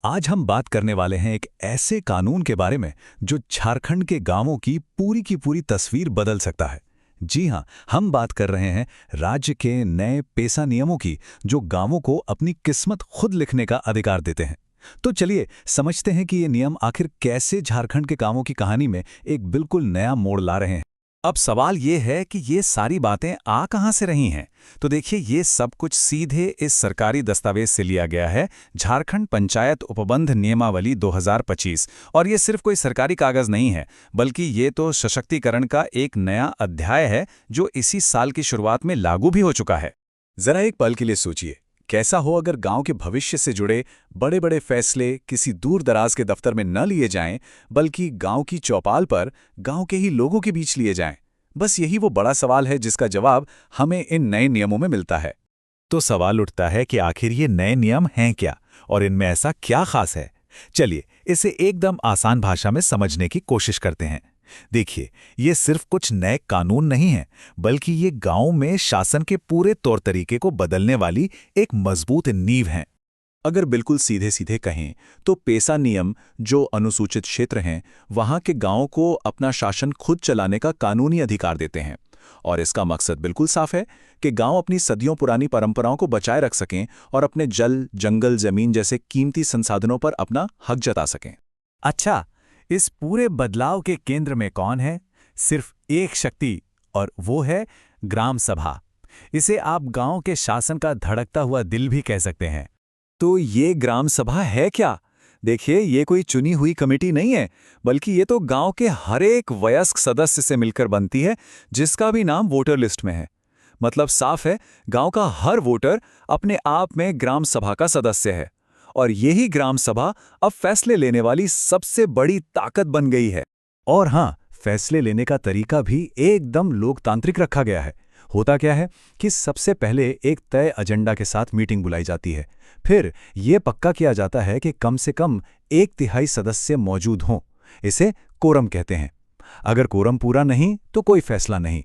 आज हम बात करने वाले हैं एक ऐसे कानून के बारे में जो झारखंड के गांवों की पूरी तस्वीर बदल सकता है। जी हां, हम बात कर रहे हैं राज्य के नए पेसा नियमों की जो गांवों को अपनी किस्मत खुद लिखने का अधिकार देते हैं। तो चलिए समझते हैं कि ये नियम आखिर कैसे झारखंड के गांवों की कहानी में एक बिल्कुल नया मोड़ ला रहे हैं। अब सवाल ये है कि ये सारी बातें आ कहां से रही हैं। तो देखिए, ये सब कुछ सीधे इस सरकारी दस्तावेज से लिया गया है, झारखंड पंचायत उपबंध नियमावली 2025। और ये सिर्फ कोई सरकारी कागज नहीं है, बल्कि ये तो सशक्तिकरण का एक नया अध्याय है जो इसी साल की शुरुआत में लागू भी हो चुका है। जरा एक पल के लिए सोचिए, कैसा हो अगर गांव के भविष्य से जुड़े बड़े बड़े फैसले किसी दूर दराज के दफ्तर में न लिए जाएं, बल्कि गांव की चौपाल पर गांव के ही लोगों के बीच लिए जाएं। बस यही वो बड़ा सवाल है जिसका जवाब हमें इन नए नियमों में मिलता है। तो सवाल उठता है कि आखिर ये नए नियम हैं क्या और इनमें ऐसा क्या खास है। चलिए इसे एकदम आसान भाषा में समझने की कोशिश करते हैं। देखिए, ये सिर्फ कुछ नए कानून नहीं हैं, बल्कि ये गांव में शासन के पूरे तौर तरीके को बदलने वाली एक मजबूत नींव हैं। अगर बिल्कुल सीधे सीधे कहें तो पेसा नियम जो अनुसूचित क्षेत्र हैं वहां के गांवों को अपना शासन खुद चलाने का कानूनी अधिकार देते हैं। और इसका मकसद बिल्कुल साफ है कि गांव अपनी सदियों पुरानी परंपराओं को बचाए रख सकें और अपने जल, जंगल, जमीन जैसे कीमती संसाधनों पर अपना हक जता सकें। अच्छा, इस पूरे बदलाव के केंद्र में कौन है? सिर्फ एक शक्ति, और वो है ग्राम सभा। इसे आप गांव के शासन का धड़कता हुआ दिल भी कह सकते हैं। तो ये ग्राम सभा है क्या? देखिए, ये कोई चुनी हुई कमेटी नहीं है, बल्कि ये तो गांव के हर एक वयस्क सदस्य से मिलकर बनती है, जिसका भी नाम वोटर लिस्ट में है। मतलब साफ है, गांव का हर वोटर अपने आप में ग्राम सभा का सदस्य है। और यही ग्राम सभा अब फैसले लेने वाली सबसे बड़ी ताकत बन गई है। और हां, फैसले लेने का तरीका भी एकदम लोकतांत्रिक रखा गया है। होता क्या है कि सबसे पहले एक तय एजेंडा के साथ मीटिंग बुलाई जाती है। फिर यह पक्का किया जाता है कि कम से कम 1/3 सदस्य मौजूद हों। इसे कोरम कहते हैं। अगर कोरम पूरा नहीं तो कोई फैसला नहीं।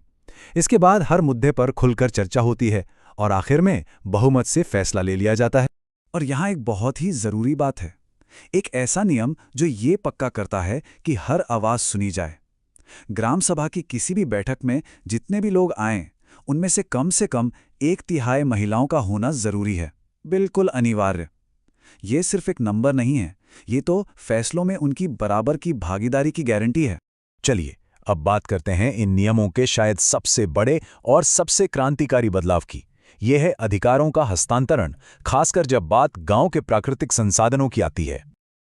इसके बाद हर मुद्दे पर खुलकर चर्चा होती है और आखिर में बहुमत से फैसला ले लिया जाता है। और यहाँ एक बहुत ही जरूरी बात है, एक ऐसा नियम जो ये पक्का करता है कि हर आवाज सुनी जाए। ग्राम सभा की किसी भी बैठक में जितने भी लोग आएं, उनमें से कम 1/3 महिलाओं का होना जरूरी है, बिल्कुल अनिवार्य। ये सिर्फ एक नंबर नहीं है, ये तो फैसलों में उनकी बराबर की भागीदारी की गारंटी है। चलिए अब बात करते हैं इन नियमों के शायद सबसे बड़े और सबसे क्रांतिकारी बदलाव की। यह है अधिकारों का हस्तांतरण, खासकर जब बात गांव के प्राकृतिक संसाधनों की आती है।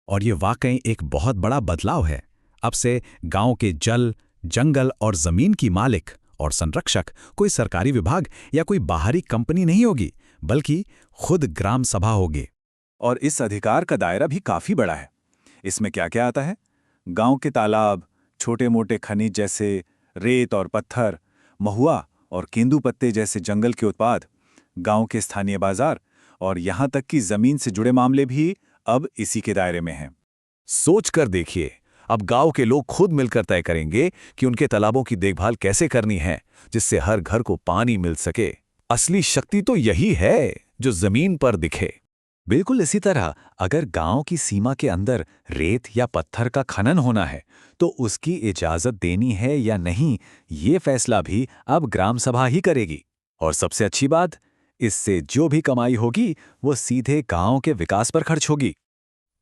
और ये वाकई एक बहुत बड़ा बदलाव है। अब से गांव के जल, जंगल और जमीन की मालिक और संरक्षक कोई सरकारी विभाग या कोई बाहरी कंपनी नहीं होगी, बल्कि खुद ग्राम सभा होगी। और इस अधिकार का दायरा भी काफी बड़ा है। इसमें क्या क्या आता है? गांव के तालाब, छोटे मोटे खनिज जैसे रेत और पत्थर, महुआ और केंदूपत्ते जैसे जंगल के उत्पाद, गांव के स्थानीय बाजार और यहां तक कि जमीन से जुड़े मामले भी अब इसी के दायरे में हैं। सोच कर देखिए, अब गांव के लोग खुद मिलकर तय करेंगे कि उनके तालाबों की देखभाल कैसे करनी है, जिससे हर घर को पानी मिल सके। असली शक्ति तो यही है जो जमीन पर दिखे। बिल्कुल इसी तरह अगर गांव की सीमा के अंदर रेत या पत्थर का खनन होना है तो उसकी इजाजत देनी है या नहीं, ये फैसला भी अब ग्राम सभा ही करेगी। और सबसे अच्छी बात, इससे जो भी कमाई होगी वो सीधे गांव के विकास पर खर्च होगी।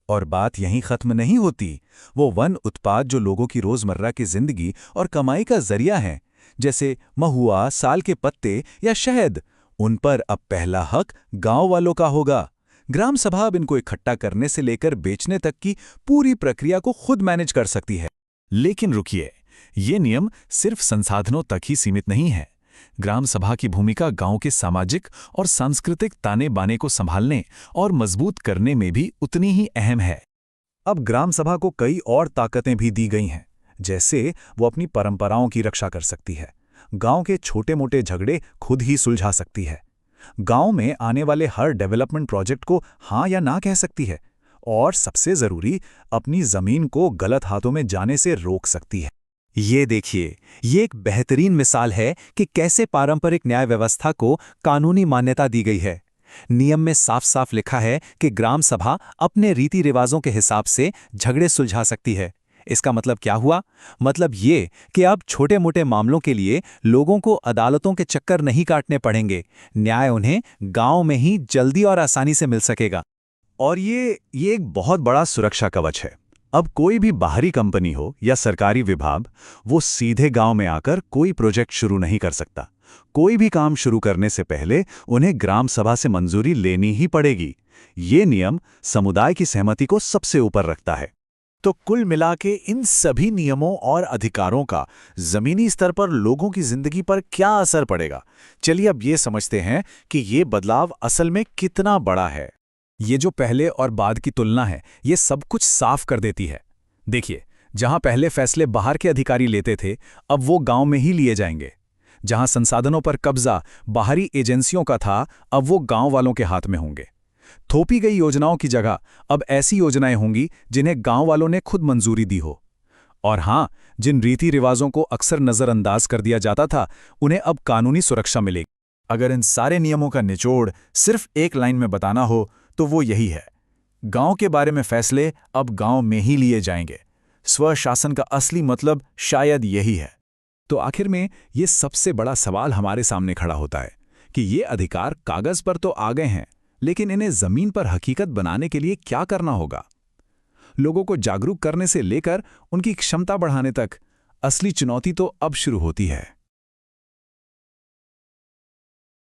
और बात यहीं खत्म नहीं होती। वो वन उत्पाद जो लोगों की रोजमर्रा की जिंदगी और कमाई का जरिया हैं, जैसे महुआ, साल के पत्ते या शहद, उन पर अब पहला हक गांव वालों का होगा। ग्राम सभा अब इनको इकट्ठा करने से लेकर बेचने तक की पूरी प्रक्रिया को खुद मैनेज कर सकती है। लेकिन रुकिए, ये नियम सिर्फ संसाधनों तक ही सीमित नहीं है। ग्राम सभा की भूमिका गांव के सामाजिक और सांस्कृतिक ताने बाने को संभालने और मजबूत करने में भी उतनी ही अहम है। अब ग्राम सभा को कई और ताकतें भी दी गई हैं, जैसे वो अपनी परंपराओं की रक्षा कर सकती है, गांव के छोटे मोटे झगड़े खुद ही सुलझा सकती है, गांव में आने वाले हर डेवलपमेंट प्रोजेक्ट को हाँ या ना कह सकती है, और सबसे जरूरी, अपनी जमीन को गलत हाथों में जाने से रोक सकती है। ये देखिए, ये एक बेहतरीन मिसाल है कि कैसे पारंपरिक न्याय व्यवस्था को कानूनी मान्यता दी गई है। नियम में साफ साफ लिखा है कि ग्राम सभा अपने रीति रिवाजों के हिसाब से झगड़े सुलझा सकती है। इसका मतलब क्या हुआ? मतलब ये कि अब छोटे मोटे मामलों के लिए लोगों को अदालतों के चक्कर नहीं काटने पड़ेंगे। न्याय उन्हें गांव में ही जल्दी और आसानी से मिल सकेगा। और ये एक बहुत बड़ा सुरक्षा कवच है। अब कोई भी बाहरी कंपनी हो या सरकारी विभाग, वो सीधे गांव में आकर कोई प्रोजेक्ट शुरू नहीं कर सकता। कोई भी काम शुरू करने से पहले उन्हें ग्राम सभा से मंजूरी लेनी ही पड़ेगी। ये नियम समुदाय की सहमति को सबसे ऊपर रखता है। तो कुल मिला के इन सभी नियमों और अधिकारों का जमीनी स्तर पर लोगों की जिंदगी पर क्या असर पड़ेगा? चलिए अब ये समझते हैं कि ये बदलाव असल में कितना बड़ा है। ये जो पहले और बाद की तुलना है, ये सब कुछ साफ कर देती है। देखिए, जहां पहले फैसले बाहर के अधिकारी लेते थे, अब वो गांव में ही लिए जाएंगे। जहां संसाधनों पर कब्जा बाहरी एजेंसियों का था, अब वो गांव वालों के हाथ में होंगे। थोपी गई योजनाओं की जगह अब ऐसी योजनाएं होंगी जिन्हें गांव वालों ने खुद मंजूरी दी हो। और हां, जिन रीति रिवाजों को अक्सर नजरअंदाज कर दिया जाता था, उन्हें अब कानूनी सुरक्षा मिलेगी। अगर इन सारे नियमों का निचोड़ सिर्फ एक लाइन में बताना हो तो वो यही है: गांव के बारे में फैसले अब गांव में ही लिए जाएंगे। स्वशासन का असली मतलब शायद यही है। तो आखिर में ये सबसे बड़ा सवाल हमारे सामने खड़ा होता है कि ये अधिकार कागज पर तो आ गए हैं, लेकिन इन्हें जमीन पर हकीकत बनाने के लिए क्या करना होगा? लोगों को जागरूक करने से लेकर उनकी क्षमता बढ़ाने तक असली चुनौती तो अब शुरू होती है।